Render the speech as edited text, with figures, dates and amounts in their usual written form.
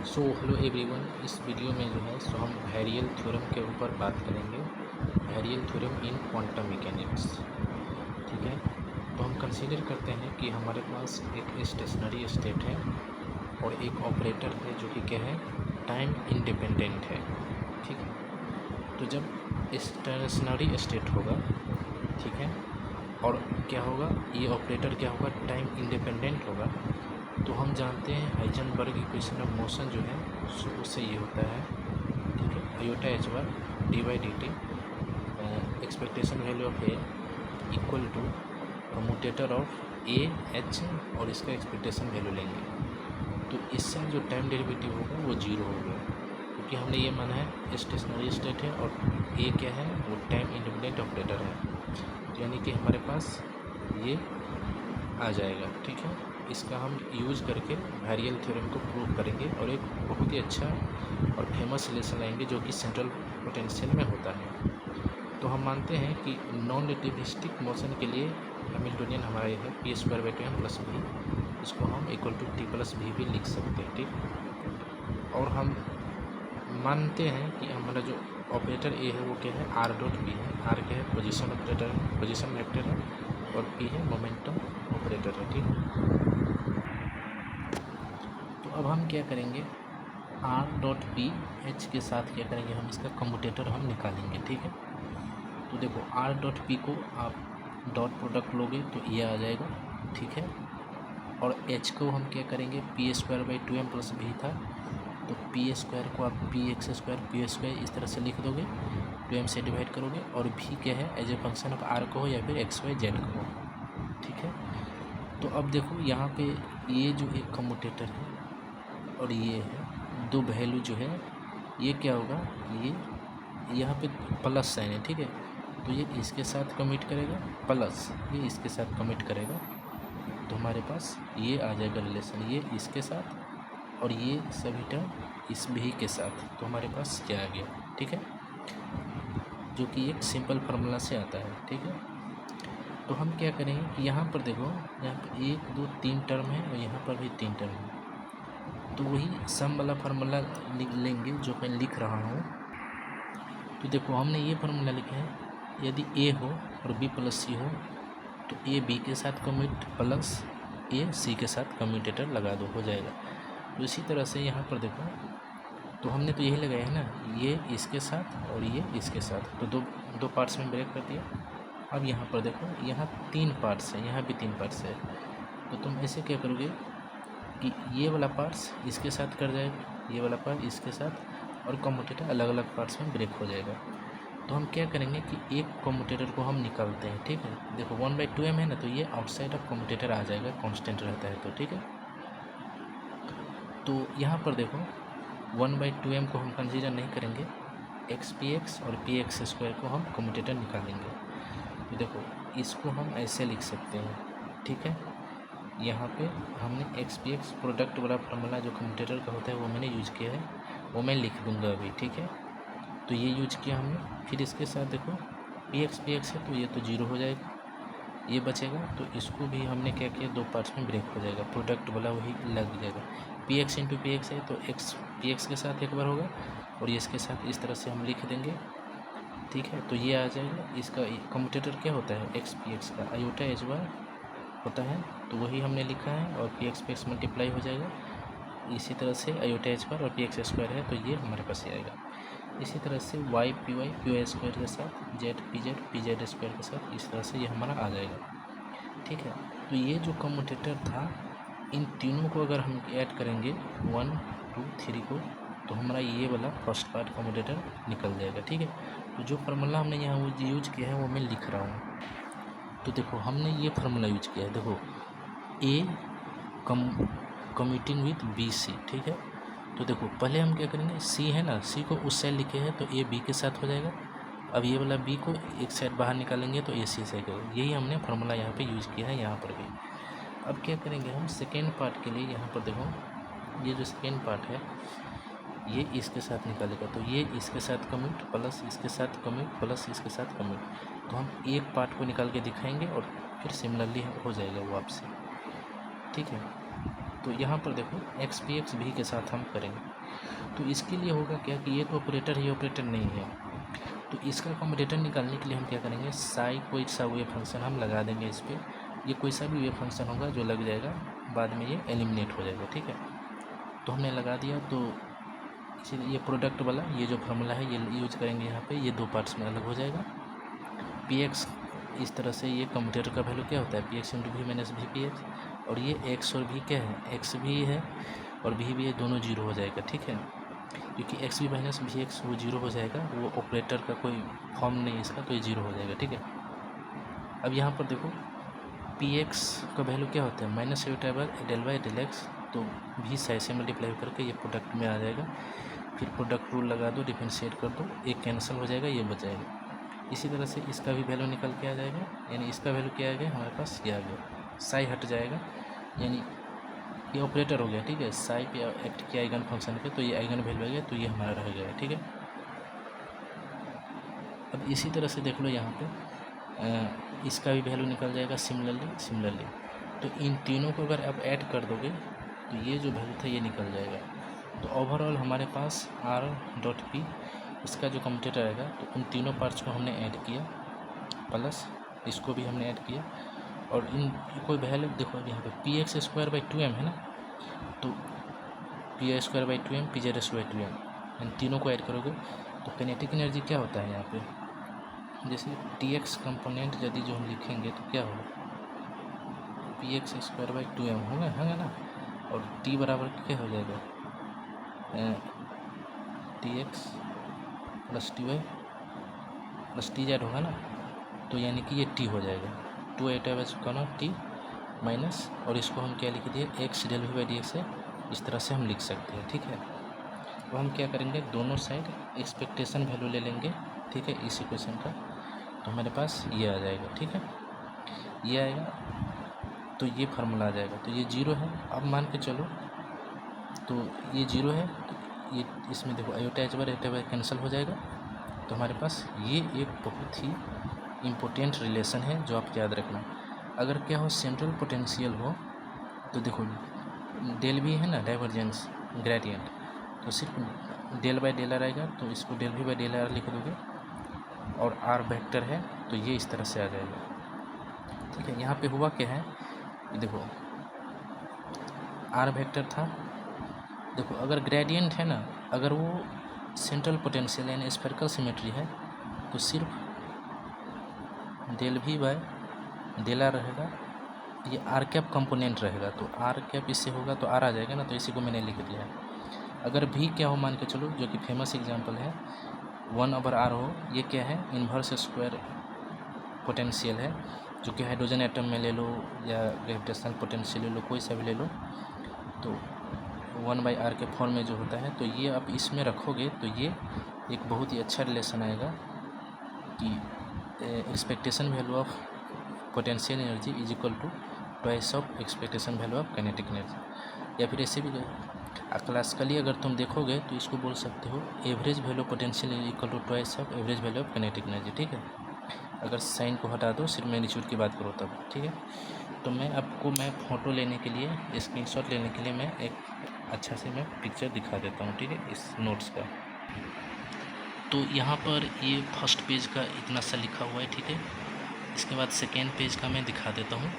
So hello everyone, इस video में जो है सो हम हैरियल थ्योरम के ऊपर बात करेंगे। हैरियल थ्योरम इन क्वांटम मैकेनिक्स। ठीक है, तो हम कंसीडर करते हैं कि हमारे पास एक स्टेशनरी स्टेट है और एक ऑपरेटर है जो कि क्या है, टाइम इंडिपेंडेंट है। ठीक है, तो जब स्टेशनरी स्टेट होगा, ठीक है, और क्या होगा, ये ऑपरेटर क्या होगा, टाइम इंडिपेंडेंट होगा, तो हम जानते हैं हाइजेनबर्ग इक्वेशन ऑफ मोशन जो है उससे ये होता है। ठीक है, iota h bar d by d t expectation value of a equal to commutator of a h और इसका एक्सपेक्टेशन वैल्यू लेंगे, तो इससे जो टाइम डेरिवेटिव होगा वो जीरो होगा, क्योंकि हमने ये माना है स्टेशनरी स्टेट है और ए क्या है, वो टाइम इंडिपेंडेंट ऑपरेटर है, तो यानी कि हमारे पास ये आ जाएगा। ठीक है, इसका हम यूज़ करके हैरियल थ्योरम को प्रूव करेंगे और एक बहुत ही अच्छा और फेमस रिलेशन लाएंगे जो कि सेंट्रल पोटेंशियल में होता है। तो हम मानते हैं कि नॉन रिलेटिविस्टिक मोशन के लिए हैमिल्टनियन हमारा ये है P square by 2m plus भी, इसको हम इक्वल टू टी प्लस भी लिख सकते हैं। ठीक, और हम मानते हैं कि हमारा जो ऑपरेटर ए है वो क्या है, आर डॉट बी है। आर क्या है, पोजीशन ऑपरेटर है, पोजीशन वेक्टर है, और पी है मोमेंटम ऑपरेटर है। ठीक, तो अब हम क्या करेंगे, आर डॉट पी एच के साथ क्या करेंगे, हम इसका कम्यूटेटर हम निकालेंगे। ठीक है, तो देखो आर डॉट पी को आप डॉट प्रोडक्ट लोगे तो ये आ जाएगा। ठीक है, और एच को हम क्या करेंगे, P square by 2m plus भी था, तो पी स्क्वायर को आप P x square P square इस तरह से लिख दोगे, 2m से डिवाइड करोगे, और भी क्या है, as a function of r को हो या फिर एक्स वाई जेड को हो। ठीक है, तो अब देखो यहाँ पे ये जो एक कम्यूटेटर है और ये है, दो वैल्यू जो है, ये क्या होगा, ये यहाँ पे प्लस साइन है। ठीक है, तो ये इसके साथ कमिट करेगा, प्लस ये इसके साथ कमिट करेगा, तो हमारे पास ये आ जाएगा रिलेशन, ये इसके साथ और ये सभी टर्म इस भी के साथ, तो हमारे पास क्या आ गया। ठीक है, जो कि एक सिंपल फार्मूला से आता है। ठीक है, तो हम क्या करेंगे कि यहाँ पर देखो, यहाँ पर 1 2 3 टर्म है और यहाँ पर भी 3 टर्म है, तो वही सम वाला फार्मूला लिख लेंगे जो मैं लिख रहा हूँ। तो देखो हमने ये फार्मूला लिखा है, यदि ए हो और बी प्लस सी हो तो ए बी के साथ कम्यूट प्लस ए सी के साथ कम्यूटेटर लगा दो, हो जाएगा। तो इसी तरह से यहाँ पर देखो, तो हमने तो यही लगाया है ना, ये इसके साथ और ये इसके साथ, तो दो पार्ट्स में ब्रेक कर दिया। अब यहाँ पर देखो, यहाँ 3 पार्ट्स है, यहाँ भी 3 पार्ट्स है, तो तुम ऐसे क्या करोगे कि ये वाला पार्ट्स इसके साथ कर जाएगा, ये वाला पार्ट इसके साथ, और कम्यूटेटर अलग अलग पार्ट्स में ब्रेक हो जाएगा। तो हम क्या करेंगे कि एक कम्यूटेटर को हम निकालते हैं। ठीक है, देखो 1/2m है ना, तो ये आउटसाइड ऑफ कम्यूटेटर आ जाएगा, कांस्टेंट रहता है तो। ठीक है, तो यहाँ पर देखो 1/2m को हम कंसीडर नहीं करेंगे, एक्स पी एक्स और पी एक्स स्क्वायर को हम कम्यूटेटर निकालेंगे। तो देखो इसको हम ऐसे लिख सकते हैं। ठीक है, यहाँ पे हमने एक्स पी एक्स प्रोडक्ट वाला फार्मूला जो कम्यूटेटर का होता है वो मैंने यूज किया है, वो मैं लिख दूंगा अभी। ठीक है, तो ये यूज किया हमने, फिर इसके साथ देखो पी एक्स है तो ये तो जीरो हो जाएगा, ये बचेगा, तो इसको भी हमने क्या किया, 2 पार्ट्स में ब्रेक हो जाएगा, प्रोडक्ट वाला वही लग जाएगा। P x into P x है तो एक्स पी एक्स के साथ एक बार होगा और ये इसके साथ इस तरह से हम लिख देंगे। ठीक है, तो ये आ जाएगा, इसका कम्यूटेटर क्या होता है, एक्स पी एक्स का आयोटा एच बार होता है, तो वही हमने लिखा है, और पी एक्स मल्टीप्लाई हो जाएगा। इसी तरह से आयोटा एच बार और पी एक्स स्क्वायर है तो ये हमारे पास ही आएगा। इसी तरह से वाई पी वाई स्क्वायर के साथ जेड पी जेड स्क्वायर के साथ, इस तरह से ये हमारा आ जाएगा। ठीक है, तो ये जो कम्यूटेटर था, इन तीनों को अगर हम ऐड करेंगे 1 2 3 को, तो हमारा ये वाला फर्स्ट पार्ट कम्यूटेटर निकल जाएगा। ठीक है, तो जो फार्मूला हमने यहाँ वो यूज किया है वो मैं लिख रहा हूँ। तो देखो हमने ये फार्मूला यूज किया है, देखो ए कम्यूटिंग विथ बी सी। ठीक है, तो देखो पहले हम क्या करेंगे, सी है ना, सी को उस साइड लिखे हैं तो ए बी के साथ हो जाएगा। अब ये वाला बी को एक साइड बाहर निकालेंगे तो ए सी साइड होगा, यही हमने फार्मूला यहाँ पे यूज़ किया है, यहाँ पर भी। अब क्या करेंगे हम सेकेंड पार्ट के लिए, यहाँ पर देखो ये जो सेकेंड पार्ट है ये इसके साथ निकालेगा, तो ये इसके साथ कम्यूट प्लस इसके साथ कम्यूट प्लस इसके साथ कम्यूट, तो हम एक पार्ट को निकाल के दिखाएंगे और फिर सिमिलरली हो जाएगा वो आपसे। ठीक है, तो यहाँ पर देखो एक्स पी एक्स भी के साथ हम करेंगे, तो इसके लिए होगा क्या कि ये तो ऑपरेटर ही ऑपरेटर नहीं है, तो इसका कम्यूटेटर निकालने के लिए हम क्या करेंगे, साई कोई सा वेव फंक्शन हम लगा देंगे इस पर, ये कोई सा भी वेव फंक्शन होगा जो लग जाएगा, बाद में ये एलिमिनेट हो जाएगा, ठीक है। तो हमने लगा दिया, तो इसीलिए ये प्रोडक्ट वाला ये जो फार्मूला है ये यूज करेंगे यहाँ पे, ये दो पार्ट्स में अलग हो जाएगा। पी एक्स इस तरह से, ये कम्यूटेटर का वैल्यू क्या होता है, p x into v minus v p x, और ये एक्स और वी क्या है, एक्स भी है और वी भी है, दोनों जीरो हो जाएगा, ठीक है, क्योंकि x v minus v x वो जीरो हो जाएगा, वो ऑपरेटर का कोई फॉर्म नहीं इसका, तो ये जीरो हो जाएगा, ठीक है। अब यहाँ पर देखो पी एक्स का वैल्यू क्या होता है, minus del y del x, तो भी साइड से मल्टीप्लाई करके ये प्रोडक्ट में आ जाएगा, फिर प्रोडक्ट रूल लगा दो, डिफरेंशिएट कर दो, एक कैंसिल हो जाएगा, ये बच जाएगा। इसी तरह से इसका भी वैल्यू निकल के आ जाएगा, यानी इसका वैल्यू क्या आ गया हमारे पास, ये आ गया, साई हट जाएगा, यानी ये ऑपरेटर हो गया, ठीक है, साई पे एक्ट किया आइगन फंक्शन पे, तो ये आइगन वैल्यू आ गया, तो ये हमारा रह गया, ठीक है। अब इसी तरह से देख लो यहाँ पे इसका भी वैल्यू निकल जाएगा सिमिलरली, तो इन तीनों को अगर आप ऐड कर दोगे तो ये जो वैल्यू था ये निकल जाएगा। तो ओवरऑल हमारे पास आर डॉट पी इसका जो कम्यूटेटर आएगा, तो उन तीनों पार्ट्स को हमने ऐड किया, प्लस इसको भी हमने ऐड किया, और इन कोई वैल्यू देखो यहाँ पे P x square by two M है ना, तो P square by two M, P Z square two M, इन तीनों को ऐड करोगे तो किनेटिक एनर्जी क्या होता है यहाँ पे, जैसे टी एक्स कंपोनेंट यदि जो हम लिखेंगे तो क्या होगा, p x square by two m होगा, है ना, और टी बराबर क्या हो जाएगा, t x plus t y plus t z होगा ना, तो यानी कि ये टी हो जाएगा, टू एट का ना टी माइनस, और इसको हम क्या लिख दिए, x del v by d x है, इस तरह से हम लिख सकते हैं, ठीक है। तो हम क्या करेंगे, दोनों साइड एक्सपेक्टेशन वैल्यू ले लेंगे, ठीक है, इस इक्वेशन का, तो हमारे पास ये आ जाएगा, ठीक है, ये आएगा, तो ये फार्मूला आ जाएगा, तो ये जीरो है, अब मान के चलो तो ये जीरो है, तो ये इसमें देखो आयोटा एच बार कैंसिल हो जाएगा, तो हमारे पास ये एक बहुत ही इम्पोर्टेंट रिलेशन है जो आप याद रखना। अगर क्या हो, सेंट्रल पोटेंशियल हो, तो देखो डेल भी है ना, डाइवर्जेंस ग्रेडियंट, तो सिर्फ डेल बाई डेल आर आएगा, तो इसको डेल भी बाई डेल आर लिख दोगे, और आर वेक्टर है तो ये इस तरह से आ जाएगा, ठीक है। यहाँ पे हुआ क्या है, देखो आर वेक्टर था, देखो अगर ग्रेडियंट है ना, अगर वो सेंट्रल पोटेंशियल यानी स्फेरिकल सिमेट्री है, तो सिर्फ डेल भी बाय डेल आर रहेगा, ये आर कैप कंपोनेंट रहेगा, तो आर कैप इससे होगा तो आर आ जाएगा ना, तो इसी को मैंने लिख दिया है। अगर भी क्या हो, मान के चलो, जो कि फेमस एग्जांपल है, 1/r हो, ये क्या है, इन्वर्स स्क्वायर पोटेंशियल है, जो कि हाइड्रोजन एटम में ले लो या ग्रेविटेशनल पोटेंशियल ले लो, कोई सा भी ले लो, तो 1/r के फॉर्म में जो होता है, तो ये आप इसमें रखोगे तो ये एक बहुत ही अच्छा रिलेशन आएगा कि expectation value of potential energy is equal to twice of expectation value of kinetic energy, या फिर ऐसे भी क्लासिकली अगर तुम देखोगे तो इसको बोल सकते हो average value potential is equal to twice of average value of kinetic energy, ठीक है। अगर साइन को हटा दो, सिर्फ मैग्नीट्यूड की बात करो तब, ठीक है। तो मैं फ़ोटो लेने के लिए, स्क्रीनशॉट लेने के लिए मैं एक अच्छा से मैं पिक्चर दिखा देता हूँ, ठीक है, इस नोट्स का। तो यहाँ पर ये फर्स्ट पेज का इतना सा लिखा हुआ है, ठीक है। इसके बाद सेकेंड पेज का मैं दिखा देता हूँ।